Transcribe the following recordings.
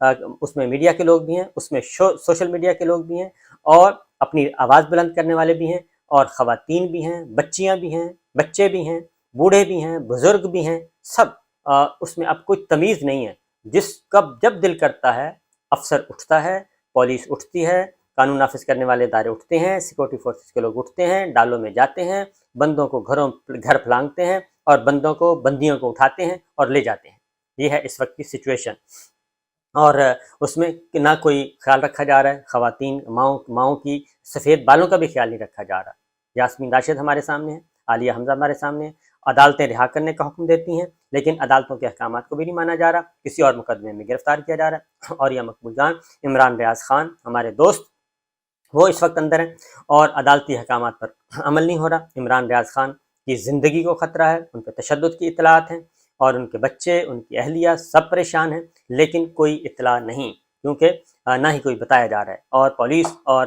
اس میں میڈیا کے لوگ بھی ہیں، اس میں سوشل میڈیا کے لوگ بھی ہیں، اور اپنی آواز بلند کرنے والے بھی ہیں، اور خواتین بھی ہیں، بچیاں بھی ہیں، بچے بھی ہیں، بوڑھے بھی ہیں، بزرگ بھی ہیں، سب اس میں اب کوئی تمیز نہیں ہے۔ جب دل کرتا ہے افسر اٹھتا ہے، پولیس اٹھتی ہے، قانون نافذ کرنے والے ادارے اٹھتے ہیں، سیکورٹی فورسز کے لوگ اٹھتے ہیں، ڈالوں میں جاتے ہیں، بندوں کو گھر پھلانگتے ہیں، اور بندیوں کو اٹھاتے ہیں اور لے جاتے ہیں۔ یہ ہے اس وقت کی سچویشن، اور اس میں نہ کوئی خیال رکھا جا رہا ہے۔ خواتین ماؤں کی سفید بالوں کا بھی خیال نہیں رکھا جا رہا۔ یاسمین راشد ہمارے سامنے ہے، عالیہ حمزہ ہمارے سامنے ہے، عدالتیں رہا کرنے کا حکم دیتی ہیں، لیکن عدالتوں کے احکامات کو بھی نہیں مانا جا رہا، کسی اور مقدمے میں گرفتار کیا جا رہا ہے۔ اور یہ مقبول جان عمران ریاض خان ہمارے دوست، وہ اس وقت اندر ہیں، اور عدالتی احکامات پر عمل نہیں ہو رہا۔ عمران ریاض خان کی زندگی کو خطرہ ہے، ان پہ تشدد کی اطلاعات ہیں، اور ان کے بچے، ان کی اہلیہ سب پریشان ہیں، لیکن کوئی اطلاع نہیں، کیونکہ نہ ہی کوئی بتایا جا رہا ہے، اور پولیس اور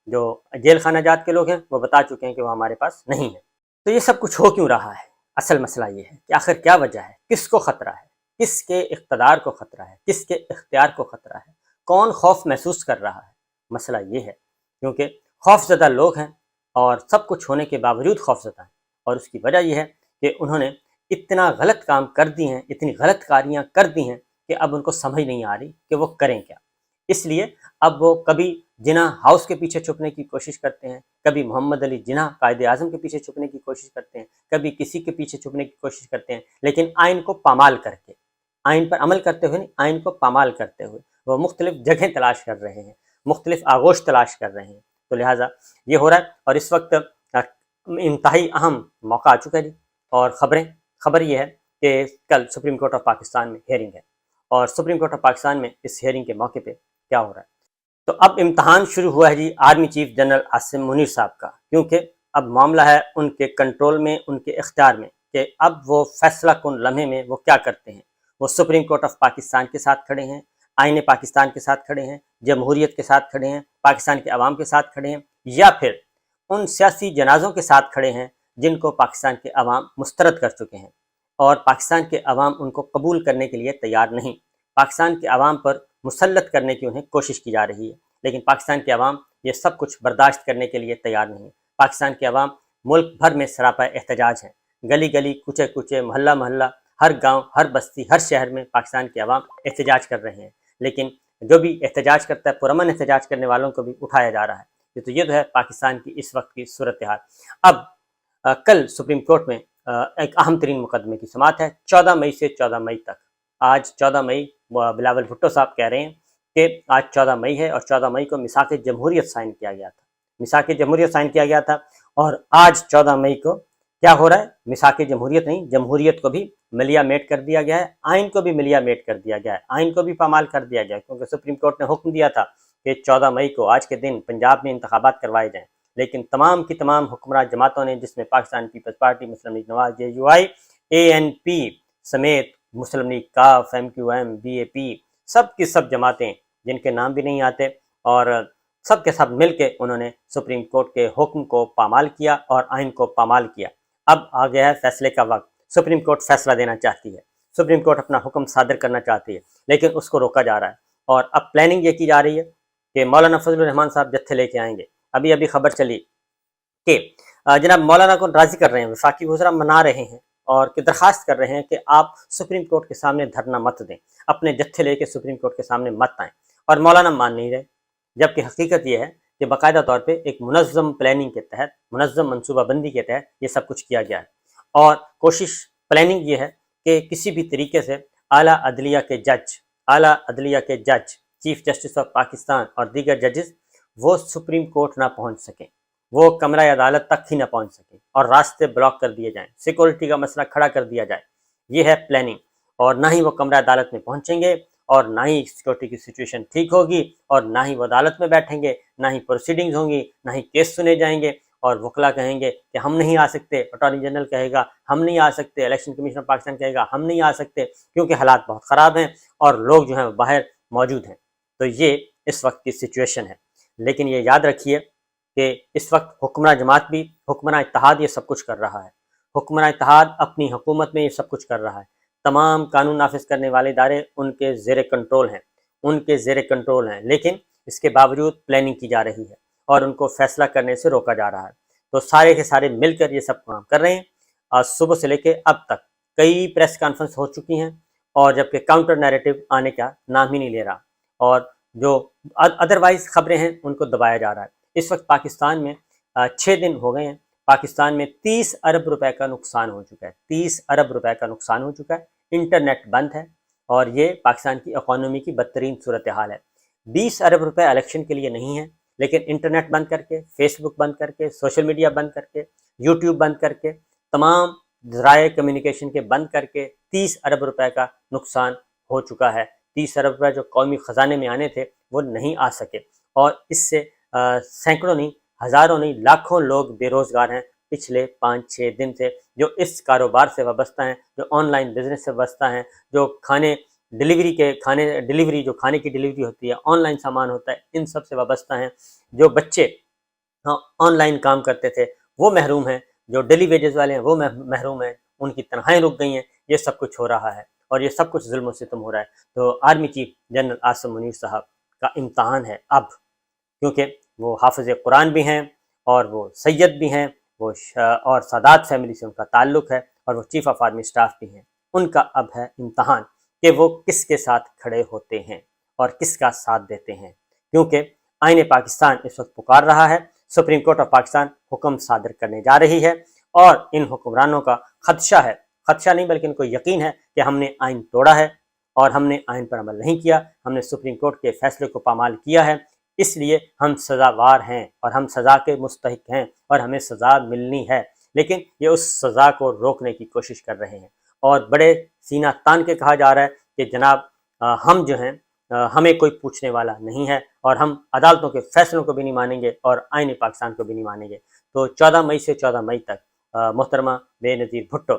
جو جیل خانہ جات کے لوگ ہیں وہ بتا چکے ہیں کہ وہ ہمارے پاس نہیں ہے۔ تو یہ سب کچھ ہو کیوں رہا ہے؟ اصل مسئلہ یہ ہے کہ آخر کیا وجہ ہے، کس کو خطرہ ہے، کس کے اقتدار کو خطرہ ہے، کس کے اختیار کو خطرہ ہے، کون خوف محسوس کر رہا ہے؟ مسئلہ یہ ہے کیونکہ خوف زدہ لوگ ہیں، اور سب کچھ ہونے کے باوجود خوف زدہ ہیں، اور اس کی وجہ یہ ہے کہ انہوں نے اتنا غلط کام کر دی ہیں، اتنی غلط کاریاں کر دی ہیں کہ اب ان کو سمجھ نہیں آ رہی کہ وہ کریں کیا۔ اس لیے اب وہ کبھی جناح ہاؤس کے پیچھے چھپنے کی کوشش کرتے ہیں، کبھی محمد علی جناح قائد اعظم کے پیچھے چھپنے کی کوشش کرتے ہیں، کبھی کسی کے پیچھے چھپنے کی کوشش کرتے ہیں، لیکن آئین کو پامال کر کے، آئین پر عمل کرتے ہوئے نہیں، آئین کو پامال کرتے ہوئے وہ مختلف جگہیں تلاش کر رہے ہیں، مختلف آغوش تلاش کر رہے ہیں۔ تو لہٰذا یہ ہو رہا ہے، اور اس وقت انتہائی اہم موقع آ چکا ہے جی۔ اور خبر یہ ہے کہ کل سپریم کورٹ آف پاکستان میں ہیئرنگ ہے، اور سپریم کورٹ آف پاکستان میں اس ہیئرنگ کے موقع پہ کیا ہو رہا ہے؟ تو اب امتحان شروع ہوا ہے جی army chief general Asim Munir صاحب کا، کیونکہ اب معاملہ ہے ان کے کنٹرول میں، ان کے اختیار میں، کہ اب وہ فیصلہ کن لمحے میں وہ کیا کرتے ہیں۔ وہ سپریم کورٹ آف پاکستان کے ساتھ کھڑے ہیں، آئین پاکستان کے ساتھ کھڑے ہیں، جمہوریت کے ساتھ کھڑے ہیں، پاکستان کے عوام کے ساتھ کھڑے ہیں، یا پھر ان سیاسی جنازوں کے ساتھ کھڑے ہیں جن کو پاکستان کے عوام مسترد کر چکے ہیں، اور پاکستان کے عوام ان کو قبول کرنے کے لیے تیار نہیں۔ پاکستان کے عوام پر مسلط کرنے کی انہیں کوشش کی جا رہی ہے، لیکن پاکستان کے عوام یہ سب کچھ برداشت کرنے کے لیے تیار نہیں ہے۔ پاکستان کے عوام ملک بھر میں سراپا احتجاج ہیں، گلی گلی، کوچے کوچے، محلہ محلہ، ہر گاؤں، ہر بستی، ہر شہر میں پاکستان کے عوام احتجاج کر رہے ہیں، لیکن جو بھی احتجاج کرتا ہے، پرامن احتجاج کرنے والوں کو بھی اٹھایا جا رہا ہے۔ یہ ہے پاکستان کی اس وقت کی صورتحال۔ اب کل سپریم کورٹ میں ایک اہم ترین مقدمے کی سماعت ہے، 14 مئی سے 14 مئی تک۔ آج 14 مئی، بلاول بھٹو صاحب کہہ رہے ہیں کہ آج 14 مئی ہے، اور 14 مئی کو میثاق جمہوریت سائن کیا گیا تھا، میثاق جمہوریت سائن کیا گیا تھا، اور آج 14 مئی کو کیا ہو رہا ہے؟ میثاق جمہوریت نہیں، جمہوریت کو بھی ملیا میٹ کر دیا گیا ہے، آئین کو بھی ملیا میٹ کر دیا گیا ہے، آئین کو بھی پامال کر دیا گیا ہے، کیونکہ سپریم کورٹ نے حکم دیا تھا کہ 14 مئی کو آج کے دن پنجاب میں انتخابات کروائے جائیں، لیکن تمام کی تمام حکمراں جماعتوں نے، جس میں پاکستان پیپلز پارٹی، مسلم لیگ نواز، JUI، ANP سمیت مسلم لیگ کاف، MQM، BAP، سب کی سب جماعتیں جن کے نام بھی نہیں آتے، اور سب کے سب مل کے انہوں نے سپریم کورٹ کے حکم کو پامال کیا اور آئین کو پامال کیا۔ اب آ گیا ہے فیصلے کا وقت، سپریم کورٹ فیصلہ دینا چاہتی ہے، سپریم کورٹ اپنا حکم صادر کرنا چاہتی ہے، لیکن اس کو روکا جا رہا ہے، اور اب پلاننگ یہ کی جا رہی ہے کہ مولانا فضل الرحمان صاحب جتھے لے کے آئیں گے۔ ابھی خبر چلی کہ جناب مولانا کو راضی کر رہے ہیں، وفاقی وزراء منا رہے ہیں، اور درخواست کر رہے ہیں کہ آپ سپریم کورٹ کے سامنے دھرنا مت دیں، اپنے جتھے لے کے سپریم کورٹ کے سامنے مت آئیں، اور مولانا مان نہیں رہے، جبکہ حقیقت یہ ہے کہ باقاعدہ طور پہ ایک منظم پلاننگ کے تحت، منظم منصوبہ بندی کے تحت یہ سب کچھ کیا گیا ہے، اور کوشش پلاننگ یہ ہے کہ کسی بھی طریقے سے اعلیٰ عدلیہ کے جج، چیف جسٹس آف پاکستان اور دیگر ججز وہ سپریم کورٹ نہ پہنچ سکیں، وہ کمرہ عدالت تک ہی نہ پہنچ سکیں، اور راستے بلاک کر دیے جائیں، سیکورٹی کا مسئلہ کھڑا کر دیا جائے۔ یہ ہے پلاننگ، اور نہ ہی وہ کمرہ عدالت میں پہنچیں گے، اور نہ ہی سیکورٹی کی سچویشن ٹھیک ہوگی، اور نہ ہی وہ عدالت میں بیٹھیں گے، نہ ہی پروسیڈنگز ہوں گی، نہ ہی کیس سنے جائیں گے، اور وکلا کہیں گے کہ ہم نہیں آ سکتے، اٹارنی جنرل کہے گا ہم نہیں آ سکتے، الیکشن کمیشن آف پاکستان کہے گا ہم نہیں آ سکتے، کیونکہ حالات بہت خراب ہیں اور لوگ جو ہیں باہر موجود ہیں۔ تو یہ اس وقت کی سچویشن ہے، لیکن یہ یاد رکھیے کہ اس وقت حکمراں جماعت بھی، حکمراں اتحاد یہ سب کچھ کر رہا ہے، حکمراں اتحاد اپنی حکومت میں یہ سب کچھ کر رہا ہے، تمام قانون نافذ کرنے والے ادارے ان کے زیر کنٹرول ہیں، ان کے زیر کنٹرول ہیں، لیکن اس کے باوجود پلاننگ کی جا رہی ہے اور ان کو فیصلہ کرنے سے روکا جا رہا ہے۔ تو سارے کے سارے مل کر یہ سب کام کر رہے ہیں۔ آج صبح سے لے کے اب تک کئی پریس کانفرنس ہو چکی ہیں، اور جبکہ کاؤنٹر نیریٹو آنے کا نام ہی نہیں لے رہا، اور جو ادروائز خبریں ہیں ان کو دبایا جا رہا ہے۔ اس وقت پاکستان میں 6 دن ہو گئے ہیں، پاکستان میں 30 ارب روپے کا نقصان ہو چکا ہے، 30 ارب روپے کا نقصان ہو چکا ہے۔ انٹرنیٹ بند ہے، اور یہ پاکستان کی اکانومی کی بدترین صورتحال ہے۔ 20 ارب روپے الیکشن کے لیے نہیں ہیں، لیکن انٹرنیٹ بند کر کے، فیس بک بند کر کے، سوشل میڈیا بند کر کے، یوٹیوب بند کر کے، تمام ذرائع کمیونیکیشن کے بند کر کے 30 ارب روپے کا نقصان ہو چکا ہے۔ 30 ارب روپے جو قومی خزانے میں آنے تھے وہ نہیں آ سکے، اور اس سے سینکڑوں نہیں، ہزاروں نہیں، لاکھوں لوگ بے روزگار ہیں پچھلے 5-6 دن سے، جو اس کاروبار سے وابستہ ہیں، جو آن لائن بزنس سے وابستہ ہیں، جو کھانے ڈلیوری جو کھانے کی ڈلیوری ہوتی ہے، آن لائن سامان ہوتا ہے، ان سب سے وابستہ ہیں۔ جو بچے آن لائن کام کرتے تھے وہ محروم ہیں، جو ڈیلی ویجز والے ہیں وہ محروم ہیں، ان کی تنخواہیں رک گئی ہیں۔ یہ سب کچھ ہو رہا ہے، اور یہ سب کچھ ظلم و ستم ہو رہا ہے۔ تو army chief general Asim Munir صاحب کا امتحان ہے اب، کیونکہ وہ حافظ قرآن بھی ہیں، اور وہ سید بھی ہیں، اور سادات فیملی سے ان کا تعلق ہے، اور وہ چیف آف آرمی اسٹاف بھی ہیں۔ ان کا اب ہے امتحان کہ وہ کس کے ساتھ کھڑے ہوتے ہیں اور کس کا ساتھ دیتے ہیں، کیونکہ آئین پاکستان اس وقت پکار رہا ہے، سپریم کورٹ آف پاکستان حکم صادر کرنے جا رہی ہے، اور ان حکمرانوں کا خدشہ نہیں بلکہ ان کو یقین ہے کہ ہم نے آئین توڑا ہے، اور ہم نے آئین پر عمل نہیں کیا، ہم نے سپریم کورٹ کے فیصلے کو پامال کیا ہے، اس لیے ہم سزاوار ہیں، اور ہم سزا کے مستحق ہیں، اور ہمیں سزا ملنی ہے۔ لیکن یہ اس سزا کو روکنے کی کوشش کر رہے ہیں، اور بڑے سینہ تان کے کہا جا رہا ہے کہ جناب ہم جو ہیں ہمیں کوئی پوچھنے والا نہیں ہے، اور ہم عدالتوں کے فیصلوں کو بھی نہیں مانیں گے، اور آئین پاکستان کو بھی نہیں مانیں گے۔ تو 14 مئی سے 14 مئی تک محترمہ بے نظیر بھٹو